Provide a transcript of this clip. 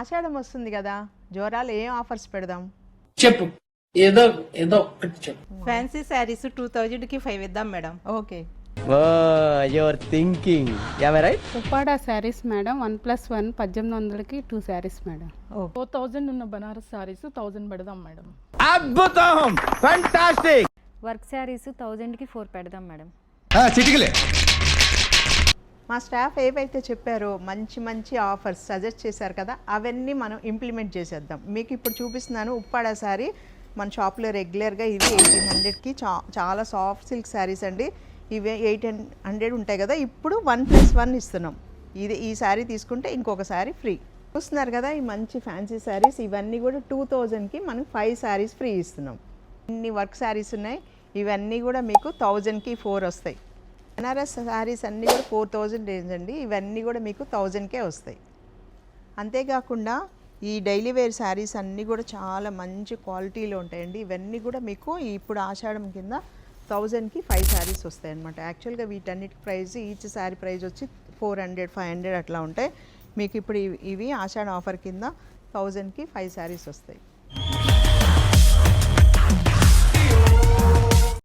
ఆషాఢం వస్తుంది కదా, జోరాలు ఏం ఆఫర్స్ పెడదాం? చెప్పు, ఏదో ఏదో ఒకటి చెప్పు. ఫ్యాన్సీ శారీస్ 2000కి 5 ఇద్దాం madam. Okay. Your thinking right. Uppada saris madam 1+1 1800కి 2 saris madam. 4000 ఉన్న బనారస్ శారీస్ 1000 పెడదాం మేడం. అద్భుతం, ఫంటాస్టిక్. వర్క్ శారీస్ 1000కి 4 పెడదాం మేడం. చిటికలే. మా స్టాఫ్ ఏవైతే చెప్పారో మంచి మంచి ఆఫర్స్ సజెస్ట్ చేశారు కదా, అవన్నీ మనం ఇంప్లిమెంట్ చేసేద్దాం. మీకు ఇప్పుడు చూపిస్తున్నాను ఉప్పాడ శారీ. మన షాప్లో రెగ్యులర్గా ఇవి 1800కి చాలా సాఫ్ట్ సిల్క్ శారీస్ అండి. ఇవి 800 ఉంటాయి కదా, ఇప్పుడు 1+1 ఇస్తున్నాం. ఈ శారీ తీసుకుంటే ఇంకొక శారీ ఫ్రీ. చూస్తున్నారు కదా ఈ మంచి ఫ్యాన్సీ శారీస్, ఇవన్నీ కూడా 2000కి మనం 5 శారీస్ ఫ్రీ ఇస్తున్నాం. ఇన్ని వర్క్ శారీస్ ఉన్నాయి, ఇవన్నీ కూడా మీకు 1000కి 4 వస్తాయి. బనారస్ శారీస్ అన్నీ కూడా 4000 రేంజ్ అండి, ఇవన్నీ కూడా మీకు 1000కే వస్తాయి. అంతేకాకుండా ఈ డైలీ వేర్ శారీస్ అన్నీ కూడా చాలా మంచి క్వాలిటీలో ఉంటాయండి. ఇవన్నీ కూడా మీకు ఇప్పుడు ఆషాఢం కింద 1000కి 5 శారీస్ వస్తాయి అన్నమాట. యాక్చువల్గా వీటన్నిటి ప్రైస్, ఈచ్ శారీ ప్రైస్ వచ్చి 400, 500 అట్లా ఉంటాయి. మీకు ఇప్పుడు ఇవి ఆషాఢ ఆఫర్ కింద 1000కి 5 శారీస్ వస్తాయి.